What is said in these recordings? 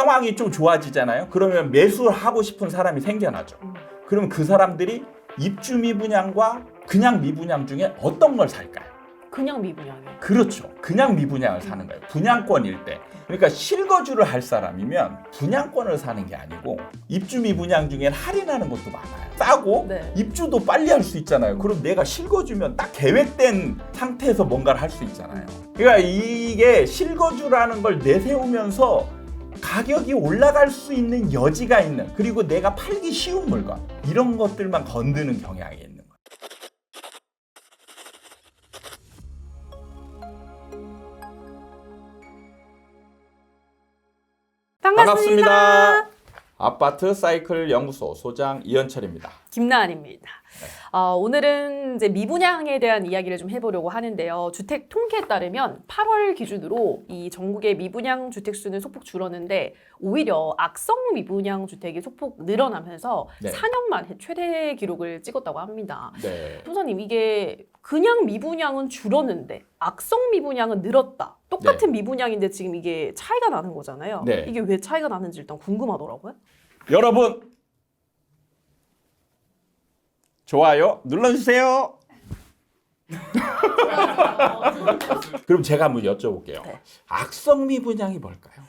상황이 좀 좋아지잖아요. 그러면 매수를 하고 싶은 사람이 생겨나죠. 그럼 그 사람들이 입주 미분양과 그냥 미분양 중에 어떤 걸 살까요? 그냥 미분양이에요. 그렇죠. 그냥 미분양을 사는 거예요. 분양권일 때. 그러니까 실거주를 할 사람이면 분양권을 사는 게 아니고 입주 미분양 중엔 할인하는 것도 많아요. 싸고 네. 입주도 빨리 할 수 있잖아요. 그럼 내가 실거주면 딱 계획된 상태에서 뭔가를 할 수 있잖아요. 그러니까 이게 실거주라는 걸 내세우면서 가격이 올라갈 수 있는 여지가 있는, 그리고 내가 팔기 쉬운 물건, 이런 것들만 건드는 경향이 있는 거예요. 반갑습니다. 아파트 사이클 연구소 소장 이현철입니다. 김나은입니다. 오늘은 이제 미분양에 대한 이야기를 좀 해보려고 하는데요. 주택 통계에 따르면 8월 기준으로 이 전국의 미분양 주택 수는 소폭 줄었는데 오히려 악성 미분양 주택이 소폭 늘어나면서 네. 4년 만에 최대 기록을 찍었다고 합니다. 네. 소장님, 이게 그냥 미분양은 줄었는데 악성 미분양은 늘었다. 똑같은 미분양인데 지금 이게 차이가 나는 거잖아요. 네. 이게 왜 차이가 나는지 일단 궁금하더라고요. 여러분, 좋아요 눌러주세요. 그럼 제가 한번 여쭤볼게요. 네. 악성 미분양이 뭘까요?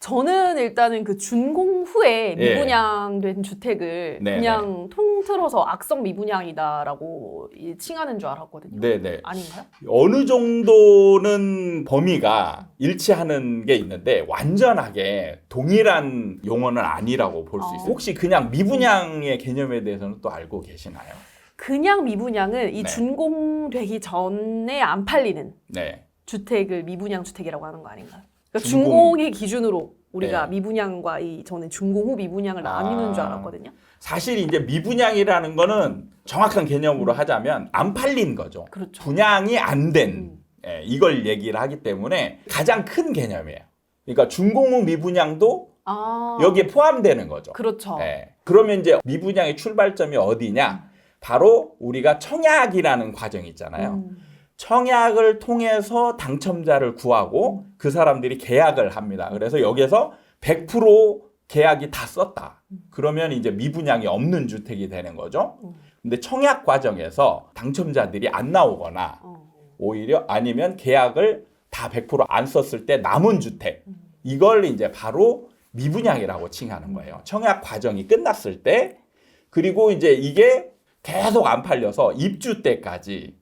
저는 일단은 그 준공 후에 예. 미분양된 주택을 네, 그냥 통틀어서 악성 미분양이다라고 칭하는 줄 알았거든요. 네네. 아닌가요? 어느 정도는 범위가 일치하는 게 있는데 완전하게 동일한 용어는 아니라고 볼 수 있어요. 혹시 그냥 미분양의 개념에 대해서는 또 알고 계시나요? 그냥 미분양은 이 네. 준공되기 전에 안 팔리는 네. 주택을 미분양 주택이라고 하는 거 아닌가요? 그러니까 준공. 준공의 저는 우리가 네. 미분양과 저는 준공 후 미분양을 나뉘는 줄 알았거든요. 사실 이제 미분양이라는 거는 정확한 개념으로 하자면 안 팔린 거죠. 그렇죠. 분양이 안 된 이걸 얘기를 하기 때문에 가장 큰 개념이에요. 그러니까 준공 후 미분양도 여기에 포함되는 거죠. 그렇죠. 그러면 이제 미분양의 출발점이 어디냐? 바로 우리가 청약이라는 과정이 있잖아요. 청약을 통해서 당첨자를 구하고 그 사람들이 계약을 합니다. 그래서 여기서 100% 계약이 다 썼다. 그러면 이제 미분양이 없는 주택이 되는 거죠. 근데 청약 과정에서 당첨자들이 안 나오거나 오히려 아니면 계약을 다 100% 안 썼을 때 남은 주택, 이걸 이제 바로 미분양이라고 칭하는 거예요. 청약 과정이 끝났을 때, 그리고 이제 이게 계속 안 팔려서 입주 때까지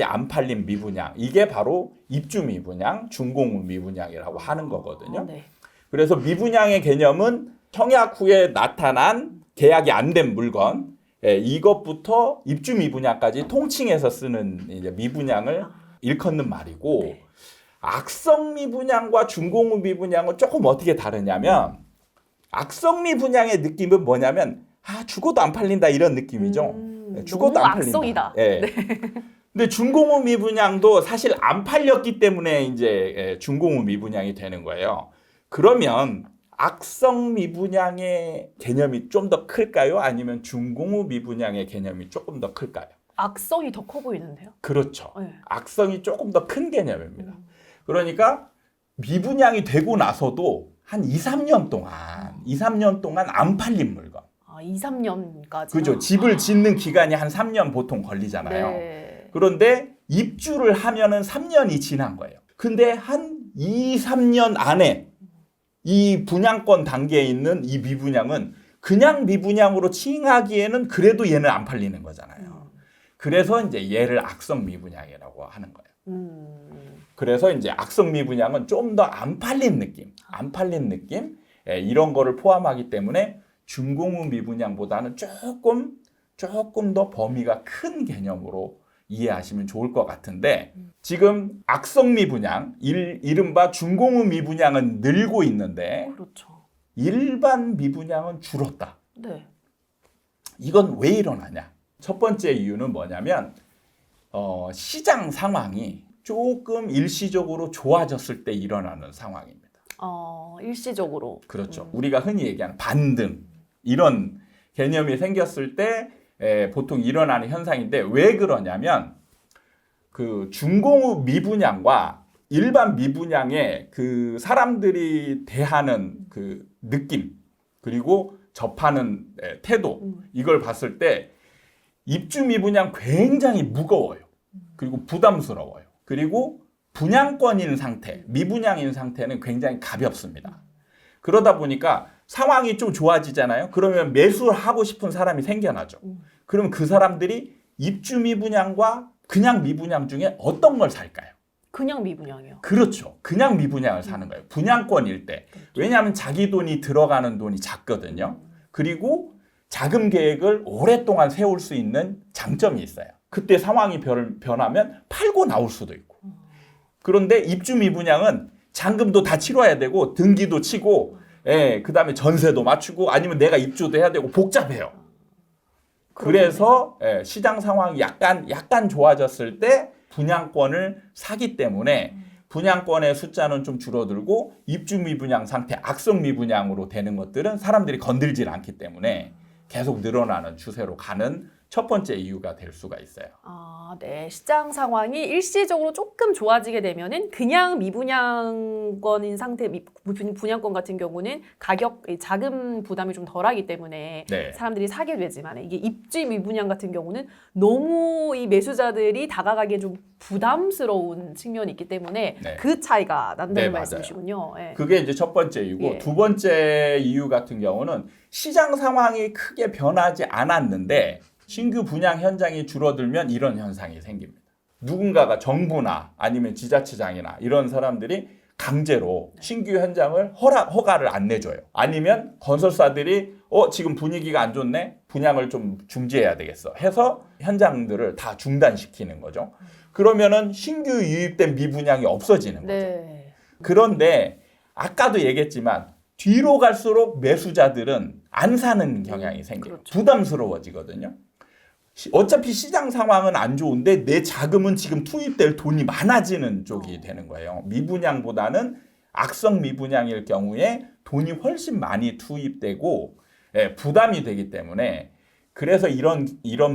안 팔린 미분양, 이게 바로 입주 미분양, 준공 후 미분양이라고 하는 거거든요. 네. 그래서 미분양의 개념은 청약 후에 나타난 계약이 안 된 물건, 이것부터 입주 미분양까지 통칭해서 쓰는 이제 미분양을 일컫는 말이고, 네. 악성 미분양과 준공 후 미분양은 조금 어떻게 다르냐면, 악성 미분양의 느낌은 뭐냐면 죽어도 안 팔린다, 이런 느낌이죠. 죽어도 너무 안 팔린다. 악성이다. 네. 근데 준공 후 미분양도 사실 안 팔렸기 때문에 이제 준공 후 미분양이 되는 거예요. 그러면 악성 미분양의 개념이 좀 더 클까요? 아니면 준공 후 미분양의 개념이 조금 더 클까요? 악성이 더 커 보이는데요? 그렇죠. 네. 악성이 조금 더 큰 개념입니다. 그러니까 미분양이 되고 나서도 한 2, 3년 동안 안 팔린 물건. 2, 3년까지. 그죠. 집을 짓는 기간이 한 3년 보통 걸리잖아요. 네. 그런데 입주를 하면은 3년이 지난 거예요. 근데 한 2, 3년 안에 이 분양권 단계에 있는 이 미분양은 그냥 미분양으로 칭하기에는 그래도 얘는 안 팔리는 거잖아요. 그래서 이제 얘를 악성 미분양이라고 하는 거예요. 그래서 이제 악성 미분양은 좀 더 안 팔린 느낌, 이런 거를 포함하기 때문에 준공 후 미분양보다는 조금 더 범위가 큰 개념으로 이해하시면 좋을 것 같은데, 지금 악성 미분양, 이른바 준공 후 미분양은 늘고 있는데 그렇죠. 일반 미분양은 줄었다. 네. 이건 왜 일어나냐? 첫 번째 이유는 뭐냐면 시장 상황이 조금 일시적으로 좋아졌을 때 일어나는 상황입니다. 일시적으로. 그렇죠. 우리가 흔히 얘기하는 반등, 이런 개념이 생겼을 때 보통 일어나는 현상인데, 왜 그러냐면 그 준공 후 미분양과 일반 미분양의 그 사람들이 대하는 그 느낌 그리고 접하는 태도 이걸 봤을 때 입주 미분양 굉장히 무거워요. 그리고 부담스러워요. 그리고 분양권인 상태, 미분양인 상태는 굉장히 가볍습니다. 그러다 보니까 상황이 좀 좋아지잖아요. 그러면 매수하고 싶은 사람이 생겨나죠. 그럼 그 사람들이 입주 미분양과 그냥 미분양 중에 어떤 걸 살까요? 그냥 미분양이요. 그렇죠. 그냥 미분양을 사는 거예요. 분양권일 때. 왜냐하면 자기 돈이 들어가는 돈이 작거든요. 그리고 자금 계획을 오랫동안 세울 수 있는 장점이 있어요. 그때 상황이 변하면 팔고 나올 수도 있고. 그런데 입주 미분양은 잔금도 다 치러야 되고 등기도 치고 그다음에 전세도 맞추고 아니면 내가 입주도 해야 되고 복잡해요. 그래서 시장 상황이 약간 좋아졌을 때 분양권을 사기 때문에 분양권의 숫자는 좀 줄어들고 입주 미분양 상태, 악성 미분양으로 되는 것들은 사람들이 건들질 않기 때문에 계속 늘어나는 추세로 가는 첫 번째 이유가 될 수가 있어요. 아, 네. 시장 상황이 일시적으로 조금 좋아지게 되면은 그냥 미분양권인 상태, 분양권 같은 경우는 가격, 자금 부담이 좀 덜하기 때문에 네. 사람들이 사게 되지만 이게 입주 미분양 같은 경우는 너무 이 매수자들이 다가가기에 좀 부담스러운 측면이 있기 때문에 네. 그 차이가 난다는 네, 말씀이시군요. 예. 그게 이제 첫 번째 이유고 예. 두 번째 이유 같은 경우는 시장 상황이 크게 변하지 않았는데 신규 분양 현장이 줄어들면 이런 현상이 생깁니다. 누군가가 정부나 아니면 지자체장이나 이런 사람들이 강제로 신규 현장을 허가를 안 내줘요. 아니면 건설사들이 지금 분위기가 안 좋네? 분양을 좀 중지해야 되겠어. 해서 현장들을 다 중단시키는 거죠. 그러면은 신규 유입된 미분양이 없어지는 거죠. 네. 그런데 아까도 얘기했지만 뒤로 갈수록 매수자들은 안 사는 경향이 생겨요. 그렇죠. 부담스러워지거든요. 어차피 시장 상황은 안 좋은데 내 자금은 지금 투입될 돈이 많아지는 쪽이 되는 거예요. 미분양보다는 악성 미분양일 경우에 돈이 훨씬 많이 투입되고 부담이 되기 때문에 그래서 이런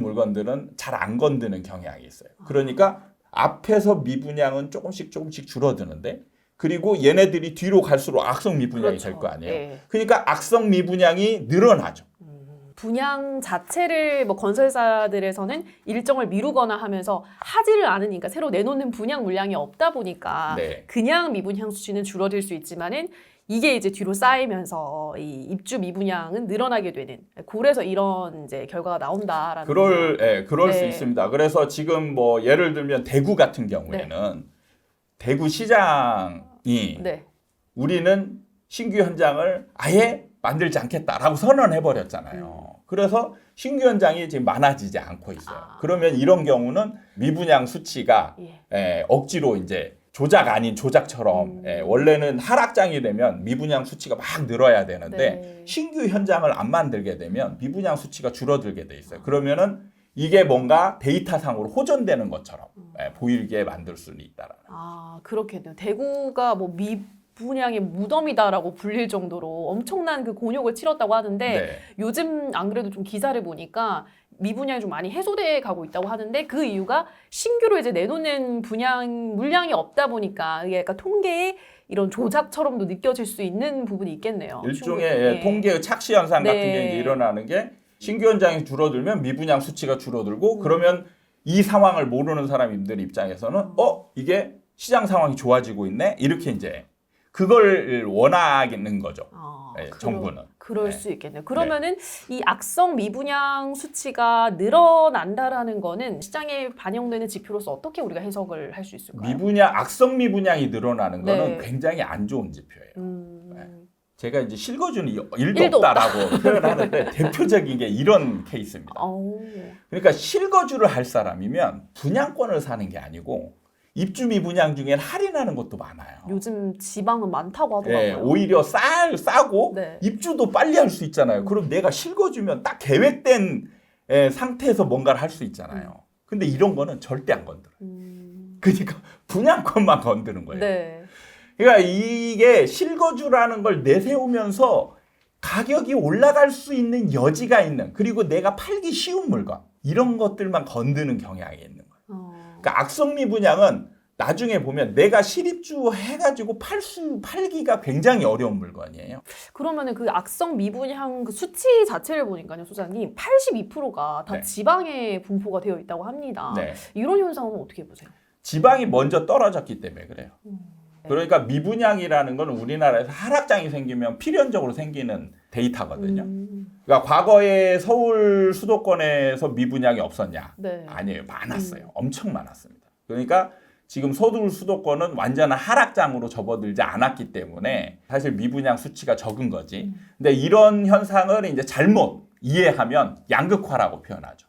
물건들은 잘 안 건드는 경향이 있어요. 그러니까 앞에서 미분양은 조금씩 줄어드는데 그리고 얘네들이 뒤로 갈수록 악성 미분양이 그렇죠. 될 거 아니에요. 예. 그러니까 악성 미분양이 늘어나죠. 분양 자체를 뭐 건설사들에서는 일정을 미루거나 하면서 하지를 않으니까 새로 내놓는 분양 물량이 없다 보니까 네. 그냥 미분양 수치는 줄어들 수 있지만은 이게 이제 뒤로 쌓이면서 이 입주 미분양은 늘어나게 되는 그래서 이런 이제 결과가 나온다라는 그럴 수 네. 있습니다. 그래서 지금 뭐 예를 들면 대구 같은 경우에는 대구 시장이 네. 우리는 신규 현장을 아예 만들지 않겠다라고 선언해 버렸잖아요. 그래서 신규 현장이 지금 많아지지 않고 있어요. 그러면 이런 경우는 미분양 수치가 억지로 이제 조작 아닌 조작처럼 원래는 하락장이 되면 미분양 수치가 막 늘어야 되는데 네. 신규 현장을 안 만들게 되면 미분양 수치가 줄어들게 돼 있어요. 그러면은 이게 뭔가 데이터상으로 호전되는 것처럼 보이게 만들 수는 있다라는. 아, 그렇겠네요. 대구가 뭐 미분양의 무덤이다라고 불릴 정도로 엄청난 그 곤욕을 치렀다고 하는데 네. 요즘 안 그래도 좀 기사를 보니까 미분양이 좀 많이 해소돼 가고 있다고 하는데 그 이유가 신규로 이제 내놓는 분양 물량이 없다 보니까 이게 약간 통계에 이런 조작처럼도 느껴질 수 있는 부분이 있겠네요. 일종의 통계의 착시 현상 같은 네. 게 이제 일어나는 게 신규 현장이 줄어들면 미분양 수치가 줄어들고 그러면 이 상황을 모르는 사람들 입장에서는 이게 시장 상황이 좋아지고 있네 이렇게 이제 그걸 원하는 거죠. 정부는. 그럴 수 있겠네요. 그러면은 이 악성 미분양 수치가 늘어난다라는 거는 시장에 반영되는 지표로서 어떻게 우리가 해석을 할 수 있을까요? 악성 미분양이 늘어나는 거는 굉장히 안 좋은 지표예요. 제가 이제 실거주는 일도 없다라고 표현하는데 대표적인 게 이런 케이스입니다. 그러니까 실거주를 할 사람이면 분양권을 사는 게 아니고 입주 미분양 중엔 할인하는 것도 많아요. 요즘 지방은 많다고 하더라고요. 오히려 싸고 네. 입주도 빨리 할 수 있잖아요. 그럼 내가 실거주면 딱 계획된 상태에서 뭔가를 할 수 있잖아요. 근데 이런 거는 절대 안 건드려요. 그러니까 분양권만 건드는 거예요. 네. 그러니까 이게 실거주라는 걸 내세우면서 가격이 올라갈 수 있는 여지가 있는 그리고 내가 팔기 쉬운 물건 이런 것들만 건드는 경향이 있는 거예요. 그러니까 악성 미분양은 나중에 보면 내가 실입주 해가지고 팔기가 굉장히 어려운 물건이에요. 그러면은 그 악성 미분양 그 수치 자체를 보니까요, 소장님, 82%가 다 네. 지방에 분포가 되어 있다고 합니다. 네. 이런 현상은 어떻게 보세요? 지방이 먼저 떨어졌기 때문에 그래요. 그러니까 미분양이라는 건 우리나라에서 하락장이 생기면 필연적으로 생기는 데이터거든요. 그러니까 과거에 서울 수도권에서 미분양이 없었냐? 네. 아니에요. 많았어요. 엄청 많았습니다. 그러니까 지금 서울 수도권은 완전한 하락장으로 접어들지 않았기 때문에 사실 미분양 수치가 적은 거지. 근데 이런 현상을 이제 잘못 이해하면 양극화라고 표현하죠.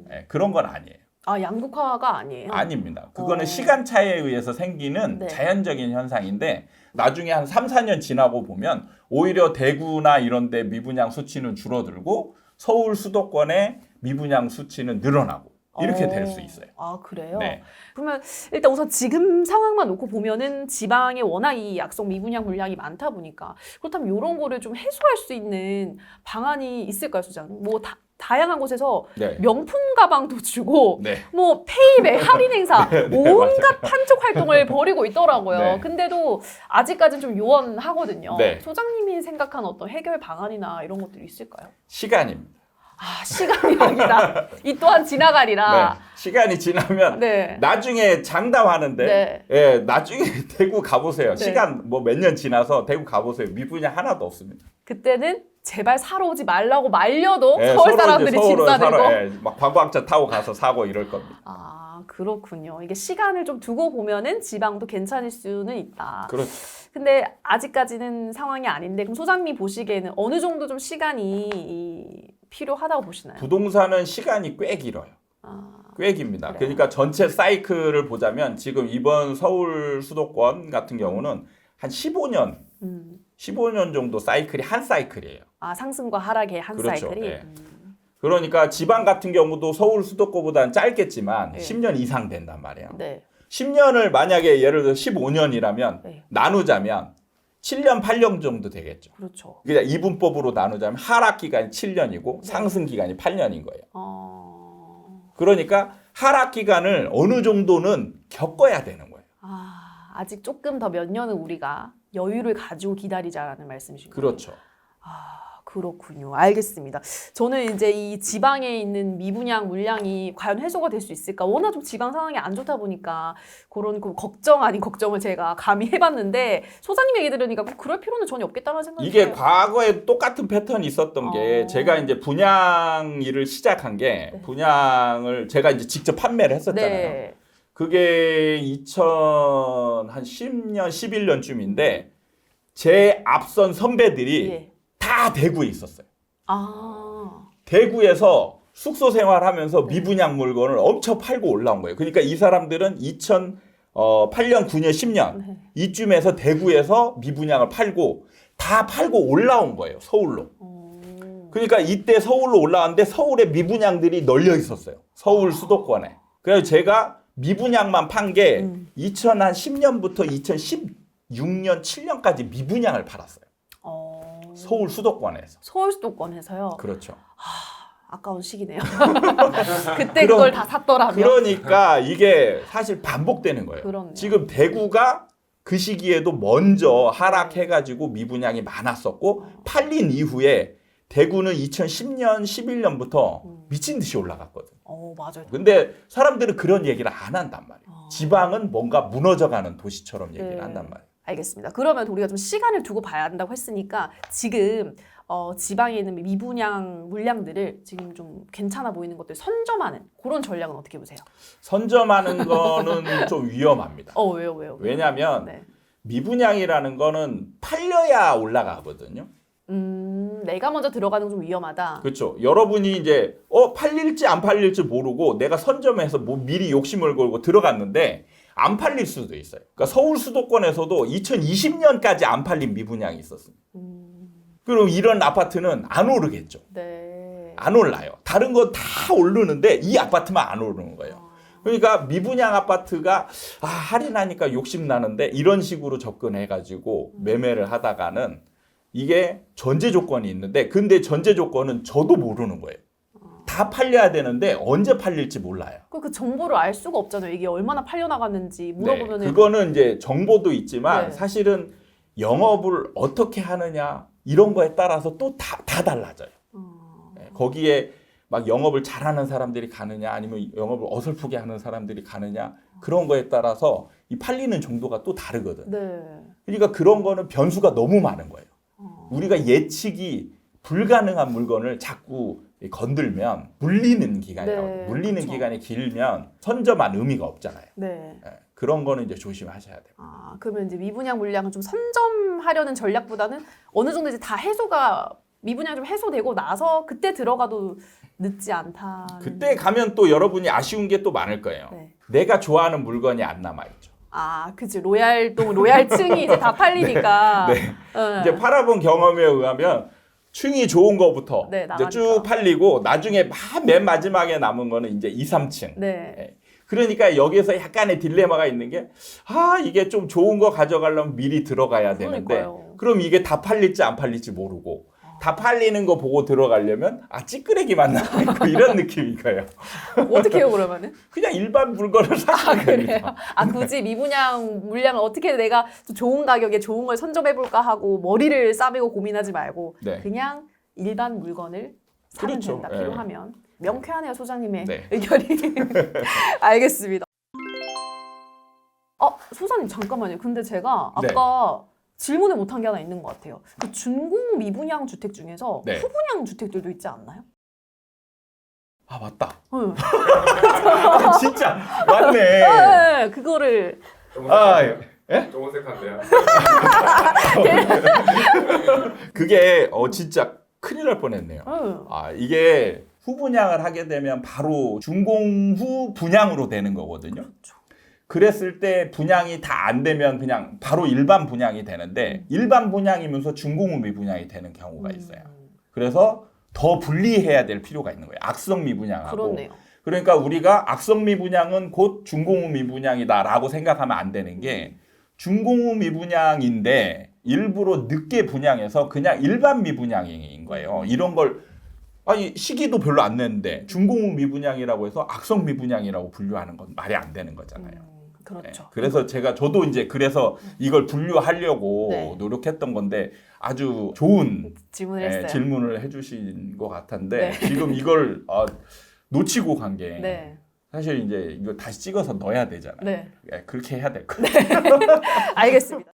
네, 그런 건 아니에요. 아, 양극화가 아니에요? 아닙니다. 그거는 시간차에 의해서 생기는 네. 자연적인 현상인데 나중에 한 3, 4년 지나고 보면 오히려 대구나 이런 데 미분양 수치는 줄어들고 서울 수도권의 미분양 수치는 늘어나고 이렇게 될 수 있어요. 아, 그래요? 네. 그러면 일단 우선 지금 상황만 놓고 보면은 지방에 워낙 이 악성 미분양 물량이 많다 보니까 그렇다면 이런 거를 좀 해소할 수 있는 방안이 있을까요, 소장님? 뭐 다양한 곳에서 네. 명품 가방도 주고 네. 뭐 페이백 할인 행사 네, 온갖 판촉 활동을 벌이고 있더라고요. 네. 근데도 아직까지는 좀 요원하거든요. 네. 소장님이 생각한 어떤 해결 방안이나 이런 것들이 있을까요? 시간입니다. 아, 시간이 아니다. 이 또한 지나가리라. 네. 시간이 지나면 네. 나중에 장담하는데 네. 예, 나중에 대구 가보세요. 네. 시간 뭐 몇 년 지나서 대구 가보세요. 미분양 하나도 없습니다. 그때는 제발 사러 오지 말라고 말려도 예, 서울 서로 사람들이 이제 서울을 짐 싸들고. 사러, 예, 막 관광차 타고 가서 사고 이럴 겁니다. 아, 그렇군요. 이게 시간을 좀 두고 보면은 지방도 괜찮을 수는 있다. 그렇죠. 근데 아직까지는 상황이 아닌데 그럼 소장님 보시기에는 어느 정도 좀 시간이 필요하다고 보시나요? 부동산은 시간이 꽤 길어요. 아, 꽤 깁니다. 그래요? 그러니까 전체 사이클을 보자면 지금 이번 서울 수도권 같은 경우는 한 15년, 15년 정도 사이클이 한 사이클이에요. 아, 상승과 하락의 한 그렇죠. 사이클이. 예. 그러니까 지방 같은 경우도 서울 수도권보다는 짧겠지만 네. 10년 이상 된단 말이에요. 네. 10년을 만약에 예를 들어 15년이라면 네. 나누자면 7년, 8년 정도 되겠죠. 그렇죠. 그냥 이분법으로 나누자면 하락 기간이 7년이고 네. 상승 기간이 8년인 거예요. 그러니까 그러니까 하락 기간을 어느 정도는 겪어야 되는 거예요. 아직 조금 더 몇 년은 우리가 여유를 가지고 기다리자라는 말씀이신 거예요. 그렇죠. 그렇군요. 알겠습니다. 저는 이제 이 지방에 있는 미분양 물량이 과연 해소가 될 수 있을까? 워낙 좀 지방 상황이 안 좋다 보니까 그런 그 걱정 아닌 걱정을 제가 감히 해봤는데 소장님 얘기 들으니까 꼭 그럴 필요는 전혀 없겠다는 생각이 이게 들어요. 과거에 똑같은 패턴이 있었던 게 어. 제가 이제 분양 일을 시작한 게 네. 분양을 제가 이제 직접 판매를 했었잖아요. 네. 그게 2010년, 11년쯤인데 제 앞선 선배들이 예. 다 대구에 있었어요. 아. 대구에서 숙소 생활하면서 미분양 물건을 엄청 팔고 올라온 거예요. 그러니까 이 사람들은 2008년, 9년, 10년 네. 이쯤에서 대구에서 미분양을 팔고 다 팔고 올라온 거예요. 서울로. 그러니까 이때 서울로 올라왔는데 서울에 미분양들이 널려 있었어요. 서울 수도권에. 그래서 제가 미분양만 판 게 2010년부터 2016년, 7년까지 미분양을 팔았어요. 서울 수도권에서. 서울 수도권에서요. 그렇죠. 아까운 시기네요. 그때 그걸 다 샀더라면. 그러니까 이게 사실 반복되는 거예요. 그렇네요. 지금 대구가 그 시기에도 먼저 하락해가지고 미분양이 많았었고 팔린 이후에 대구는 2010년, 11년부터 미친 듯이 올라갔거든. 맞아요. 근데 사람들은 그런 얘기를 안 한단 말이에요. 지방은 뭔가 무너져가는 도시처럼 얘기를 네. 한단 말이에요. 알겠습니다. 그러면 우리가 좀 시간을 두고 봐야 한다고 했으니까 지금 지방에 있는 미분양 물량들을 지금 좀 괜찮아 보이는 것들 선점하는 그런 전략은 어떻게 보세요? 선점하는 거는 좀 위험합니다. 왜요? 왜냐하면 네. 미분양이라는 거는 팔려야 올라가거든요. 내가 먼저 들어가는 건 좀 위험하다. 그렇죠. 여러분이 이제 팔릴지 안 팔릴지 모르고 내가 선점해서 뭐 미리 욕심을 걸고 들어갔는데 안 팔릴 수도 있어요. 그러니까 서울 수도권에서도 2020년까지 안 팔린 미분양이 있었습니다. 그럼 이런 아파트는 안 오르겠죠. 네. 안 올라요. 다른 거 다 오르는데 이 아파트만 안 오르는 거예요. 그러니까 미분양 아파트가 할인하니까 욕심 나는데 이런 식으로 접근해가지고 매매를 하다가는 이게 전제 조건이 있는데 근데 전제 조건은 저도 모르는 거예요. 다 다 팔려야 되는데 언제 팔릴지 몰라요. 그 정보를 알 수가 없잖아요. 이게 얼마나 팔려나갔는지 물어보면 네, 그거는 이제 정보도 있지만 네. 사실은 영업을 어떻게 하느냐 이런 거에 따라서 또 다 달라져요. 네, 거기에 막 영업을 잘하는 사람들이 가느냐 아니면 영업을 어설프게 하는 사람들이 가느냐 그런 거에 따라서 이 팔리는 정도가 또 다르거든. 네. 그러니까 그런 거는 변수가 너무 많은 거예요. 우리가 예측이 불가능한 물건을 자꾸 건들면 물리는 기간이 네, 나오죠. 물리는 그쵸. 기간이 길면 선점한 의미가 없잖아요. 네. 예, 그런 거는 이제 조심하셔야 돼요. 그러면 이제 미분양 물량을 좀 선점하려는 전략보다는 어느 정도 이제 다 해소가 미분양 좀 해소되고 나서 그때 들어가도 늦지 않다. 그때 가면 또 여러분이 아쉬운 게 또 많을 거예요. 네. 내가 좋아하는 물건이 안 남아있죠. 그치. 로얄층이 이제 다 팔리니까. 네. 이제 팔아본 경험에 의하면 층이 좋은 거부터 네, 이제 나가니까. 쭉 팔리고 나중에 맨 마지막에 남은 거는 이제 2, 3층. 네. 그러니까 여기서 약간의 딜레마가 있는 게 이게 좀 좋은 거 가져가려면 미리 들어가야 되는데 그러니까요. 그럼 이게 다 팔릴지 안 팔릴지 모르고 다 팔리는 거 보고 들어가려면 찌끄레기만 남아있고 이런 느낌인 거예요. 어떻게 해요, 그러면은? 그냥 일반 물건을 사시면 그래요? 됩니다. 굳이 미분양 물량을 어떻게 내가 좀 좋은 가격에 좋은 걸 선점해볼까 하고 머리를 싸매고 고민하지 말고 네. 그냥 일반 물건을 사면 그렇죠. 된다, 네. 필요하면. 명쾌하네요, 소장님의 네. 의견이. 알겠습니다. 소장님 잠깐만요. 근데 제가 네. 아까 질문을 못한 게 하나 있는 것 같아요. 그 준공 미분양 주택 중에서 네. 후분양 주택들도 있지 않나요? 맞다. 응. 진짜 맞네. 네, 그거를 정색한데요. 그게 진짜 큰일 날 뻔했네요. 응. 이게 후분양을 하게 되면 바로 준공 후 분양으로 되는 거거든요. 그렇죠. 그랬을 때 분양이 다 안 되면 그냥 바로 일반 분양이 되는데 일반 분양이면서 준공 후 미분양이 되는 경우가 있어요. 그래서 더 분리해야 될 필요가 있는 거예요. 악성 미분양하고. 그렇네요. 그러니까 우리가 악성 미분양은 곧 준공 후 미분양이다라고 생각하면 안 되는 게 준공 후 미분양인데 일부러 늦게 분양해서 그냥 일반 미분양인 거예요. 이런 걸 시기도 별로 안 냈는데 준공 후 미분양이라고 해서 악성 미분양이라고 분류하는 건 말이 안 되는 거잖아요. 그렇죠. 네. 그래서 저도 이제 그래서 이걸 분류하려고 네. 노력했던 건데 아주 좋은 질문을 했어요. 질문을 해주신 것 같은데 네. 지금 이걸 놓치고 간 게 네. 사실 이제 이거 다시 찍어서 넣어야 되잖아요. 네. 그렇게 해야 될 거예요. 알겠습니다.